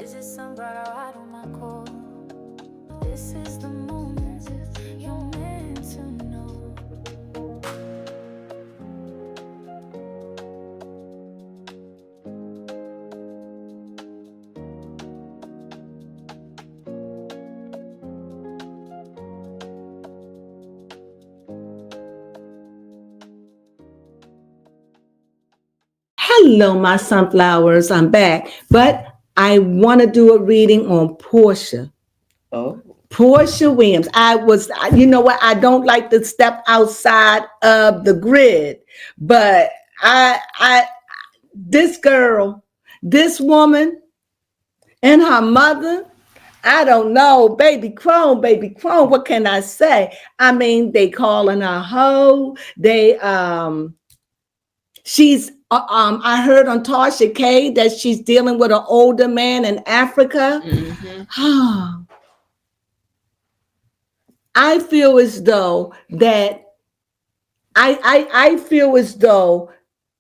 visit some brother out on my call. This is the moment you're meant to know. Hello, my sunflowers. I'm back, but I want to do a reading on Porsha. Oh, Porsha Williams. You know what? I don't like to step outside of the grid, but this girl, this woman, and her mother. I don't know, baby Crone. What can I say? I mean, they calling her hoe. She's I heard on Tasha K that she's dealing with an older man in Africa. mm-hmm. I feel as though that I feel as though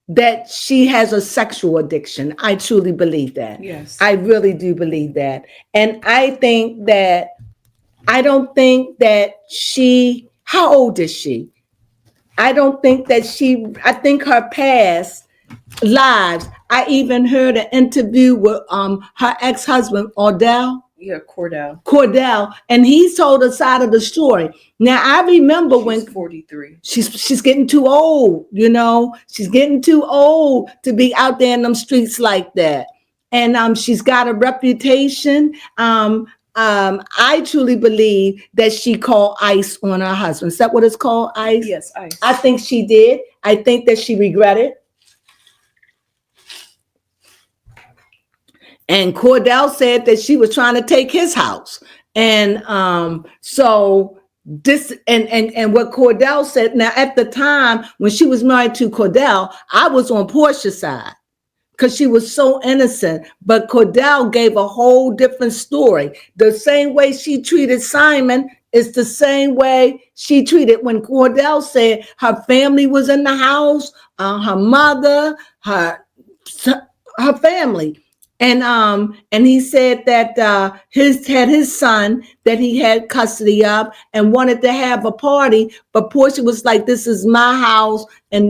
that she has a sexual addiction. I truly believe that. Yes. I really do believe that. And I don't think that how old is she? I don't think that I think her past lives. I even heard an interview with her ex-husband, Cordell, and he told a side of the story. Now I remember when 43. She's getting too old, she's getting too old to be out there in them streets like that. And she's got a reputation. I truly believe that she called ICE on her husband. Is that what it's called, ICE? Yes, ICE. I think she did. I think that she regretted. And Cordell said that she was trying to take his house. And so this and what Cordell said, now at the time when she was married to Cordell, I was on Porsha's side because she was so innocent. But Cordell gave a whole different story. The same way she treated Simon is the same way she treated when Cordell said her family was in the house, her mother, her family. And he said that his son that he had custody of and wanted to have a party, but Porsha was like, "This is my house," and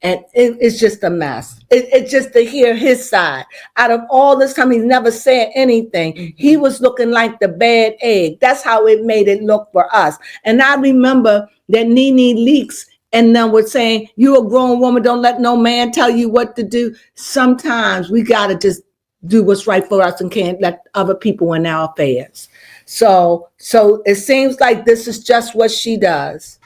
it's just a mess. It's just to hear his side. Out of all this time, he's never said anything. Mm-hmm. He was looking like the bad egg. That's how it made it look for us. And I remember that Nene Leakes and then we're saying, "You're a grown woman. Don't let no man tell you what to do." Sometimes we gotta just do what's right for us and can't let other people in our affairs. So it seems like this is just what she does.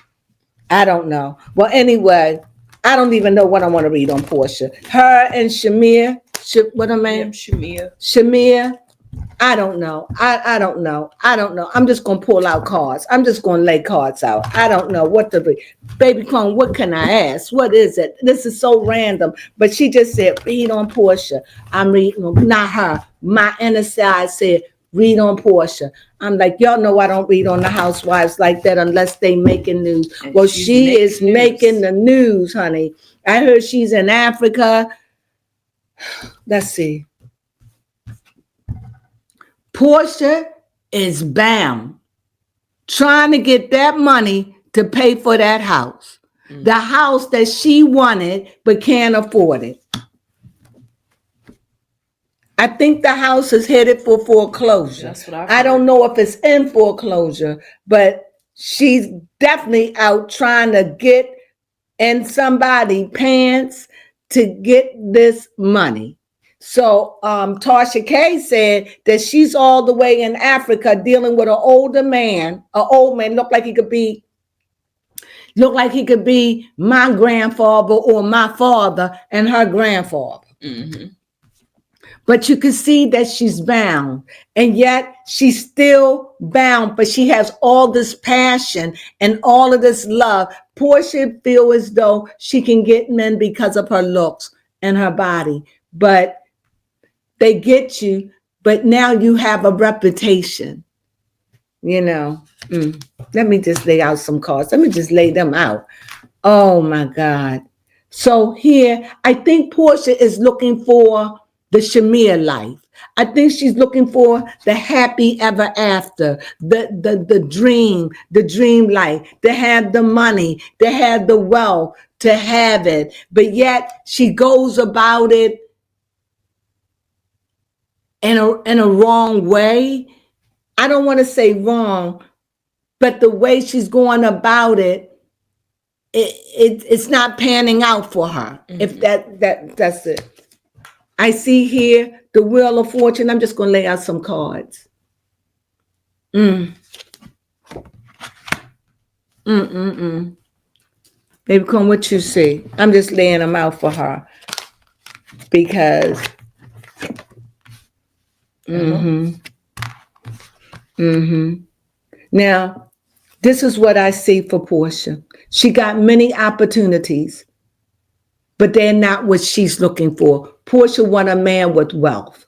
I don't know. Well, anyway, I don't even know what I want to read on Porsha. Her and Shamir. What am I? Shamir. I don't know. I don't know. I'm just going to pull out cards. I'm just going to lay cards out. I don't know what to read. Baby Clone, what can I ask? What is it? This is so random. But she just said, read on Porsha. I'm reading, not her. My inner side said, read on Porsha. I'm like, y'all know I don't read on the housewives like that unless they making news. And well, she is making the news, honey. I heard she's in Africa. Let's see. Porsha is bound trying to get that money to pay for that house. Mm-hmm. The house that she wanted but can't afford it. I think the house is headed for foreclosure. That's what I've I don't know if it's in foreclosure, but she's definitely out trying to get in somebody's pants to get this money. So Tasha K said that she's all the way in Africa dealing with an old man looked like he could be my grandfather or my father and her grandfather. Mm-hmm. But you can see that she's bound, and yet she's still bound, but she has all this passion and all of this love. Porsha feels as though she can get men because of her looks and her body, but they get you, but now you have a reputation, Let me just lay out some cards. Let me just lay them out. Oh my God. So here, I think Porsha is looking for the Shamir life. I think she's looking for the happy ever after, the dream life, to have the money, to have the wealth, to have it. But yet she goes about it in a wrong way. I don't want to say wrong, but the way she's going about it, it's not panning out for her. If that's it. I see here the Wheel of Fortune. I'm just going to lay out some cards. Baby, come what you see. I'm just laying them out for her because. Now, this is what I see for Porsha. She got many opportunities, but they're not what she's looking for. Porsha want a man with wealth.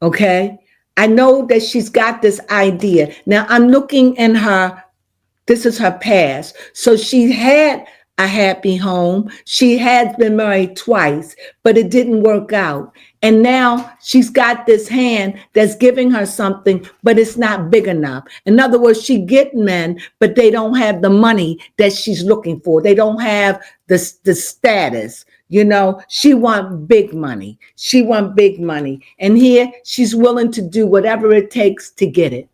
Okay? I know that she's got this idea. Now, I'm looking in her, this is her past. So she had a happy home. She had been married twice, but it didn't work out. And now she's got this hand that's giving her something, but it's not big enough. In other words, she get men, but they don't have the money that she's looking for. They don't have the status. You know, she want big money. She want big money. And here she's willing to do whatever it takes to get it.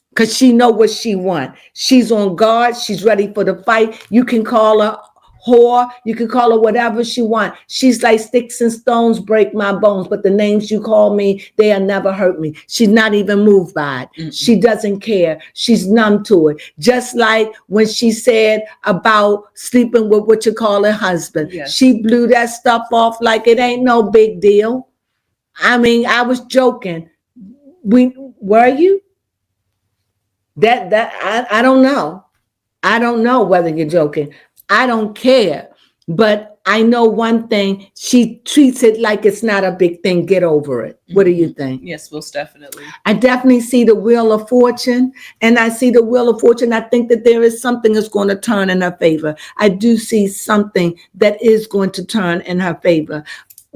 Because she know what she want. She's on guard. She's ready for the fight. You can call her whore. You can call her whatever she want. She's like sticks and stones break my bones. But the names you call me, they'll never hurt me. She's not even moved by it. She doesn't care. She's numb to it. Just like when she said about sleeping with what you call her husband. Yes. She blew that stuff off like it ain't no big deal. I mean, I was joking. Were you? I don't know. I don't know whether you're joking. I don't care. But I know one thing. She treats it like it's not a big thing. Get over it. What do you think? Yes, most definitely. I definitely see the Wheel of Fortune. And I see the Wheel of Fortune. I think that there is something that's going to turn in her favor. I do see something that is going to turn in her favor.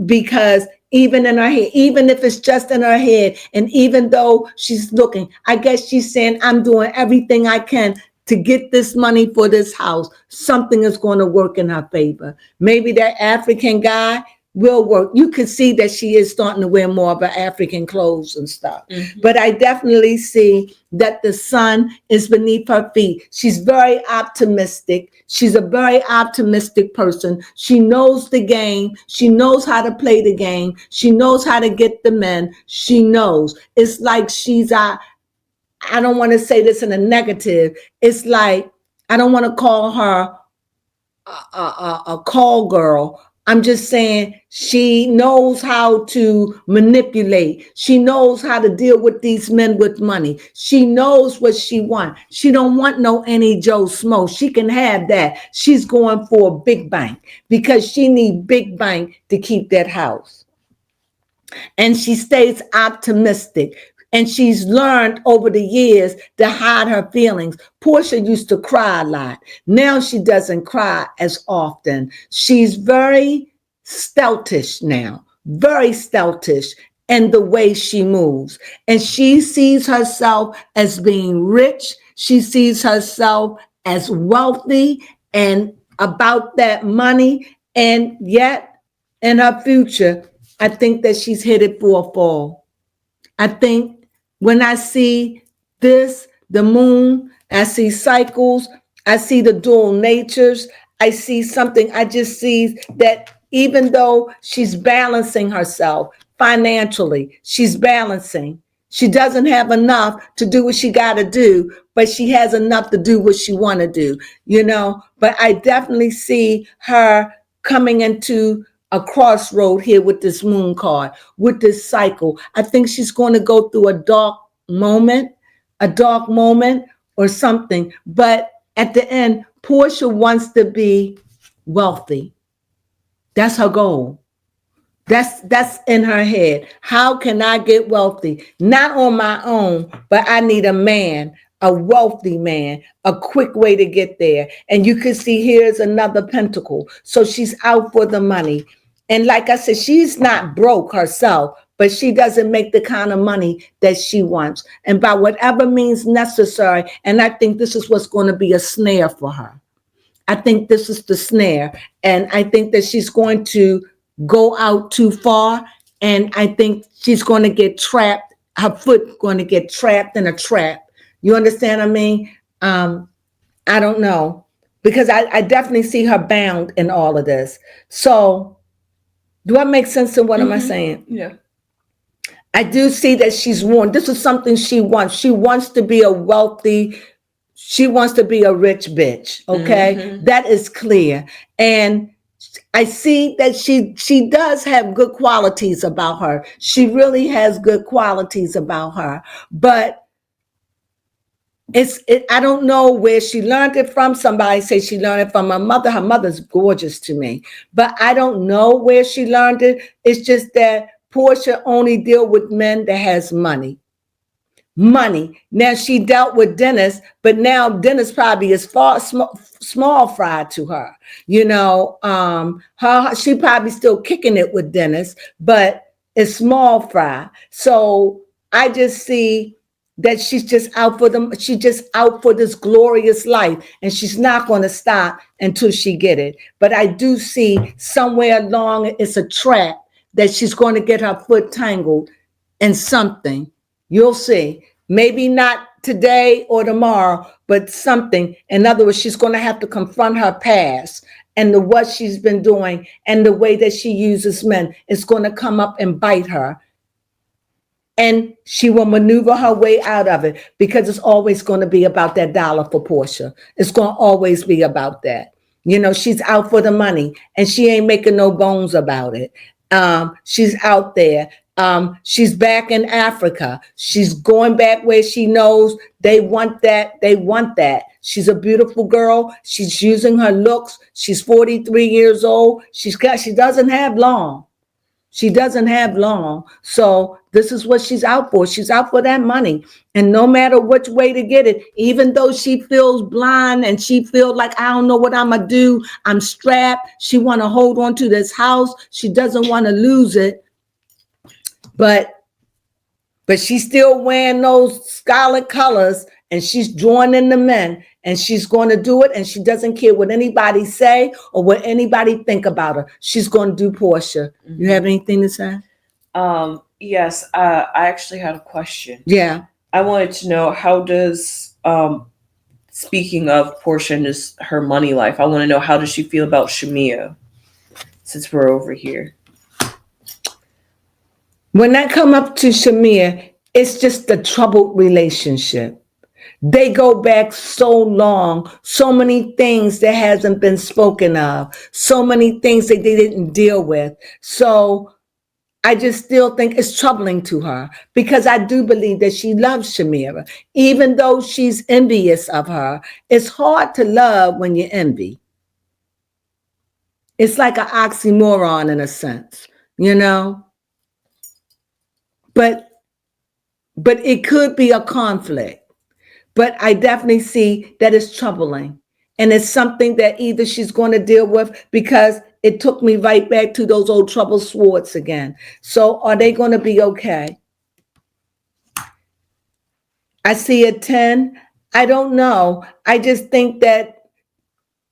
Because even in her head, even if it's just in her head, and even though she's looking, I guess she's saying, I'm doing everything I can to get this money for this house. Something is going to work in her favor. Maybe that African guy will work. You can see that she is starting to wear more of her African clothes and stuff. But I definitely see that the sun is beneath her feet. She's very optimistic. She's a very optimistic person. She knows the game. She knows how to play the game. She knows how to get the men. She knows. It's like she's I don't want to say this in a negative. It's like, I don't want to call her a call girl. I'm just saying she knows how to manipulate. She knows how to deal with these men with money. She knows what she wants. She don't want no any Joe Smo. She can have that. She's going for a big bank because she need big bank to keep that house. And she stays optimistic. And she's learned over the years to hide her feelings. Porsha used to cry a lot. Now she doesn't cry as often. She's very stealthish now, very stealthish in the way she moves. And she sees herself as being rich. She sees herself as wealthy and about that money. And yet in her future, I think that she's headed for a fall. I think when I see this, the moon, I see cycles, I see the dual natures, I see something, I just see that even though she's balancing herself financially, she's balancing. She doesn't have enough to do what she got to do, but she has enough to do what she want to do, you know. But I definitely see her coming into a crossroad here with this moon card, with this cycle. I think she's going to go through a dark moment or something. But at the end, Porsha wants to be wealthy. That's her goal. That's in her head. How can I get wealthy? Not on my own, but I need a man, a wealthy man, a quick way to get there. And you can see here's another pentacle. So she's out for the money. And like I said, she's not broke herself, but she doesn't make the kind of money that she wants. And by whatever means necessary, and I think this is what's going to be a snare for her. I think this is the snare. And I think that she's going to go out too far. And I think she's going to get trapped. Her foot going to get trapped in a trap. You understand what I mean? I don't know. Because I definitely see her bound in all of this. So do I make sense in what am I saying? Yeah. I do see that she's worn. This is something she wants. She wants to be a wealthy, she wants to be a rich bitch. Okay. That is clear. And I see that she does have good qualities about her. She really has good qualities about her. But I don't know where she learned it from. Somebody say she learned it from her mother. Her mother's gorgeous to me. But I don't know where she learned it. It's just that Porsha only deal with men that has money. Money. Now she dealt with Dennis, but now Dennis probably is small fry to her. You know, she probably still kicking it with Dennis, but it's small fry. So I just see that she's just out for them. She's just out for this glorious life, and she's not going to stop until she get it. But I do see somewhere along it's a trap that she's going to get her foot tangled in something. You'll see. Maybe not today or tomorrow, but something. In other words, she's going to have to confront her past and what she's been doing and the way that she uses men. It's going to come up and bite her. And she will maneuver her way out of it because it's always going to be about that dollar for Porsha. It's going to always be about that. You know, she's out for the money and she ain't making no bones about it. She's out there. She's back in Africa. She's going back where she knows they want that. They want that. She's a beautiful girl. She's using her looks. She's 43 years old. She doesn't have long. She doesn't have long. So this is what she's out for. She's out for that money. And no matter which way to get it, even though she feels blind and she feels like, I don't know what I'm going to do. I'm strapped. She want to hold on to this house. She doesn't want to lose it. But she's still wearing those scarlet colors and she's drawing in the men and she's going to do it. And she doesn't care what anybody say or what anybody think about her. She's going to do Porsha. You have anything to say? Yes, I actually had a question. Yeah. I wanted to know, how does, speaking of Porsha and her money life, I want to know, how does she feel about Shamia, since we're over here? When I come up to Shamia, it's just a troubled relationship. They go back so long, so many things that hasn't been spoken of, so many things that they didn't deal with. So I just still think it's troubling to her because I do believe that she loves Shamira. Even though she's envious of her, it's hard to love when you envy. It's like an oxymoron in a sense, you know? But it could be a conflict. But I definitely see that it's troubling. And it's something that either she's going to deal with because it took me right back to those old troubled swords again. So are they going to be okay? I see a 10. I don't know. I just think that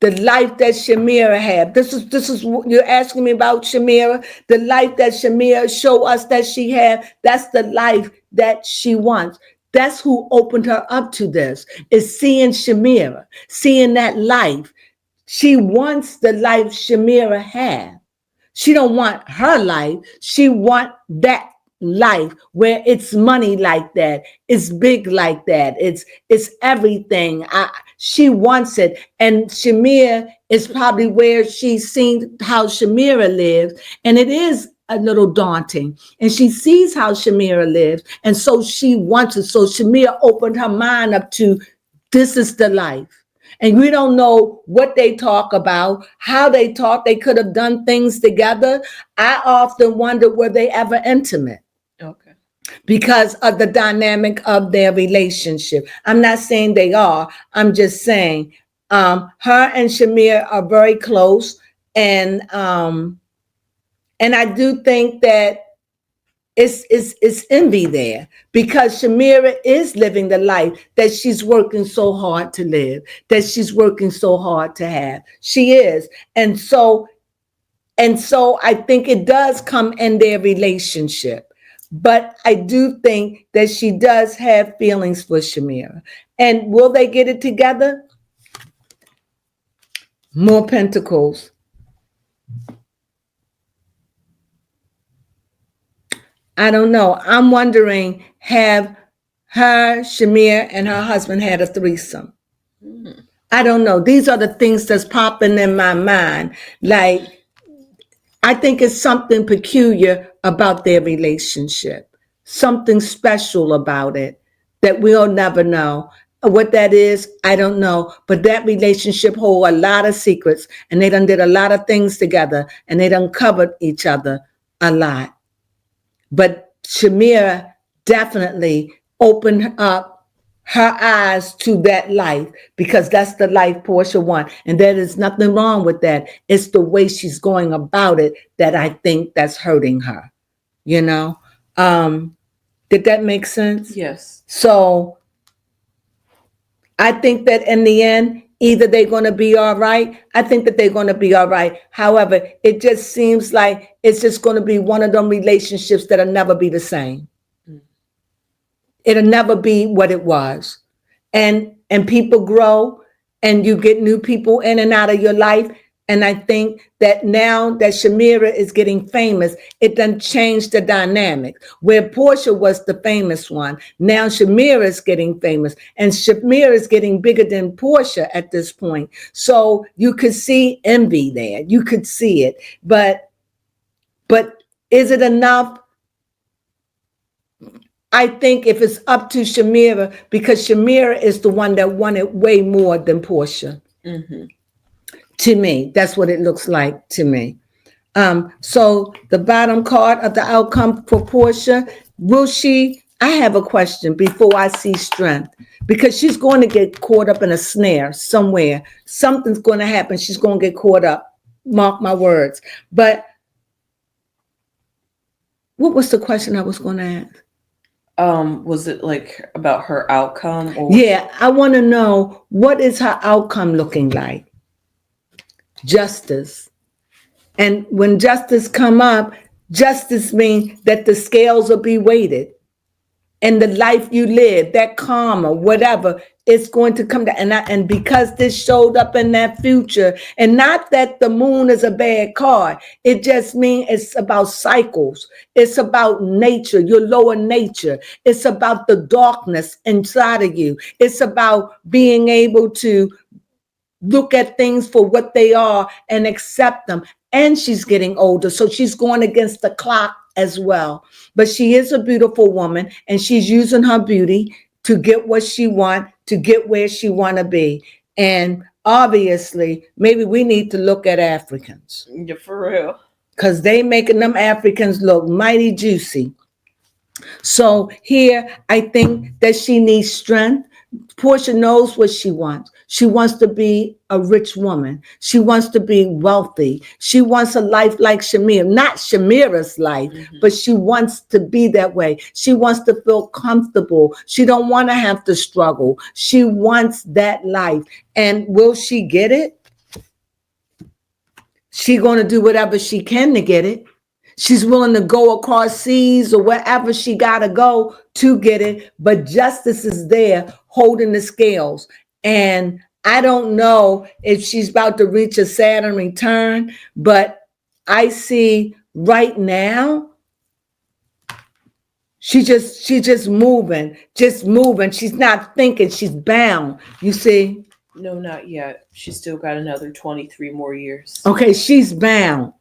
the life that Shamira had, this is you're asking me about Shamira, the life that Shamira showed us that she had, that's the life that she wants. That's who opened her up to this, is seeing Shamira, seeing that life. She wants the life Shamira had. She don't want her life. She want that life where it's money like that, it's big like that, it's everything. She wants it, and Shamira is probably where she's seen how Shamira lives, and it is a little daunting. And she sees how Shamira lives, and so she wants it. So Shamira opened her mind up to this is the life. And we don't know what they talk about, how they talk. They could have done things together. I often wonder, were they ever intimate? Okay. Because of the dynamic of their relationship. I'm not saying they are. I'm just saying her and Shamir are very close. And And I do think that it's envy there, because Shamira is living the life that she's working so hard to live, that she's working so hard to have. She is. And so I think it does come in their relationship. But I do think that she does have feelings for Shamira. And will they get it together? More pentacles. I don't know. I'm wondering, have her, Shamir, and her husband had a threesome? I don't know. These are the things that's popping in my mind. Like, I think it's something peculiar about their relationship, something special about it that we'll never know. What that is, I don't know. But that relationship holds a lot of secrets, and they done did a lot of things together, and they done covered each other a lot. But Shamira definitely opened up her eyes to that life, because that's the life Porsha wants. And there is nothing wrong with that. It's the way she's going about it that I think that's hurting her. You know? Did that make sense? Yes. So I think that in the end, either they're going to be all right. I think that they're going to be all right. However, it just seems like it's just going to be one of them relationships that'll never be the same. It'll never be what it was. And people grow, and you get new people in and out of your life. And I think that now that Shamira is getting famous, it done changed the dynamic. Where Porsha was the famous one, now Shamira is getting famous, and Shamira is getting bigger than Porsha at this point. So you could see envy there. You could see it. But is it enough? I think if it's up to Shamira, because Shamira is the one that wanted way more than Porsha. Mm-hmm. To me, that's what it looks like to me. So the bottom card of the outcome for Porsha, will she? I have a question before I see strength, because she's going to get caught up in a snare somewhere. Something's going to happen. She's going to get caught up. Mark my words. But what was the question I was going to ask? Was it like about her outcome? Or Yeah, I want to know, what is her outcome looking like? Justice. And when justice come up, justice means that the scales will be weighted, and the life you live, that karma, whatever, it's going to come down. And because this showed up in that future, and not that the moon is a bad card, it just means it's about cycles. It's about nature, your lower nature. It's about the darkness inside of you. It's about being able to look at things for what they are and accept them. And she's getting older, so she's going against the clock as well. But she is a beautiful woman, and she's using her beauty to get what she wants, to get where she want to be. And obviously, maybe we need to look at Africans. Yeah, for real. Because they making them Africans look mighty juicy. So here, I think that she needs strength. Porsha knows what she wants. She wants to be a rich woman. She wants to be wealthy. She wants a life like Shamira, not Shamira's life, but she wants to be that way. She wants to feel comfortable. She don't want to have to struggle. She wants that life. And will she get it? She going to do whatever she can to get it. She's willing to go across seas or wherever she got to go to get it. But justice is there holding the scales. And I don't know if she's about to reach a Saturn return, but I see right now, she's just moving. She's not thinking, she's bound. You see? No, not yet. She's still got another 23 more years. Okay, she's bound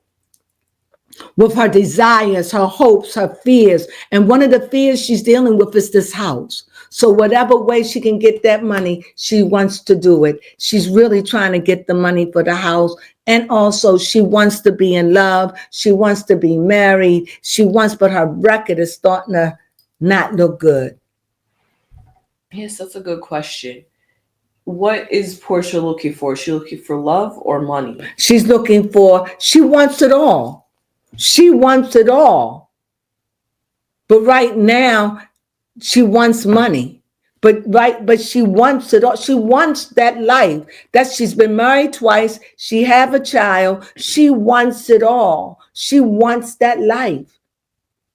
with her desires, her hopes, her fears. And one of the fears she's dealing with is this house. So whatever way she can get that money, she wants to do it. She's really trying to get the money for the house. And also she wants to be in love. She wants to be married. But her record is starting to not look good. Yes, that's a good question. What is Porsha looking for? Is she looking for love or money? She wants it all. She wants it all. But right now, she wants money. But she wants it all. She wants that life. That she's been married twice. She have a child. She wants it all. She wants that life.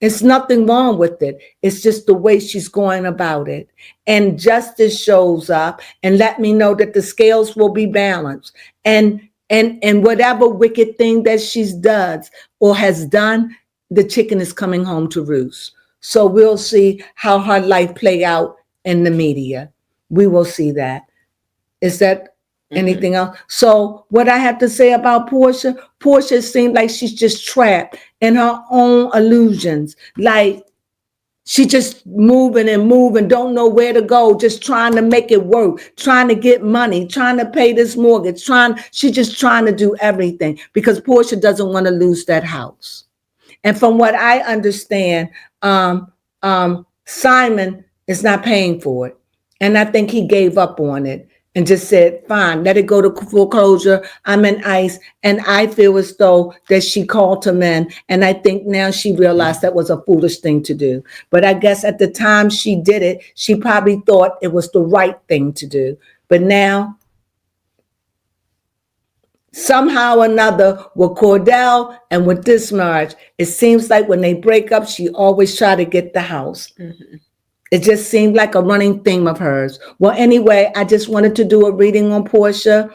It's nothing wrong with it. It's just the way she's going about it. And justice shows up and let me know that the scales will be balanced. And whatever wicked thing that she's does or has done, the chicken is coming home to roost. So we'll see how her life play out in the media. We will see that. Is that anything else? So what I have to say about Porsha seemed like she's just trapped in her own illusions. Like she just moving and moving, don't know where to go, just trying to make it work, trying to get money, trying to pay this mortgage, she's just trying to do everything because Porsha doesn't want to lose that house. And from what I understand, Simon is not paying for it. And I think he gave up on it and just said, fine, let it go to foreclosure. I'm in ICE. And I feel as though that she called him in. And I think now she realized that was a foolish thing to do. But I guess at the time she did it, she probably thought it was the right thing to do. But now, somehow or another, with Cordell and with this marriage, it seems like when they break up, she always try to get the house. Mm-hmm. It just seemed like a running theme of hers. Well, anyway, I just wanted to do a reading on Porsha.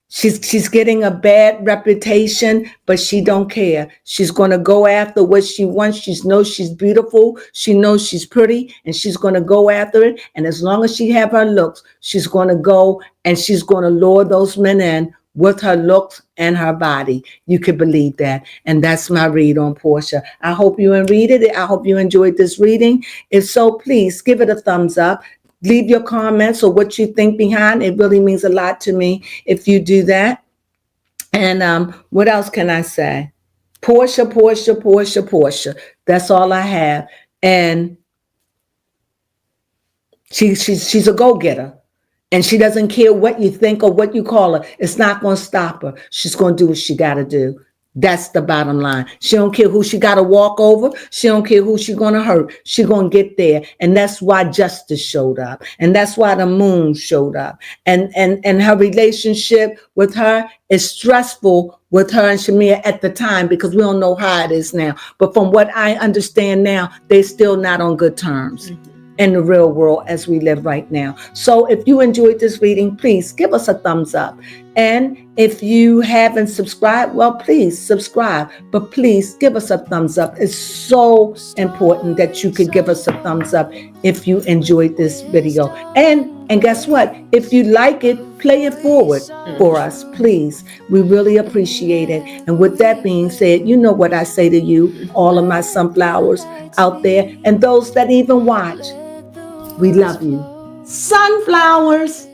She's getting a bad reputation, but she don't care. She's going to go after what she wants. She knows she's beautiful. She knows she's pretty, and she's going to go after it. And as long as she have her looks, she's going to go and she's going to lure those men in with her looks and her body. You could believe that. And that's my read on Porsha. I hope you read it. I hope you enjoyed this reading. If so, please give it a thumbs up. Leave your comments or what you think behind. It really means a lot to me if you do that. And what else can I say? Porsha. That's all I have. And she's a go-getter. And she doesn't care what you think or what you call her. It's not going to stop her. She's going to do what she got to do. That's the bottom line. She don't care who she got to walk over. She don't care who she going to hurt. She going to get there. And that's why justice showed up. And that's why the moon showed up. And her relationship with her is stressful with her and Shamia at the time because we don't know how it is now. But from what I understand now, they're still not on good terms. Mm-hmm. In the real world as we live right now. So if you enjoyed this reading, please give us a thumbs up. And if you haven't subscribed, well, please subscribe. But please give us a thumbs up. It's so important that you could give us a thumbs up if you enjoyed this video. And guess what? If you like it, play it forward for us, please. We really appreciate it. And with that being said, you know what I say to you, all of my sunflowers out there, and those that even watch. We love you. Sunflowers.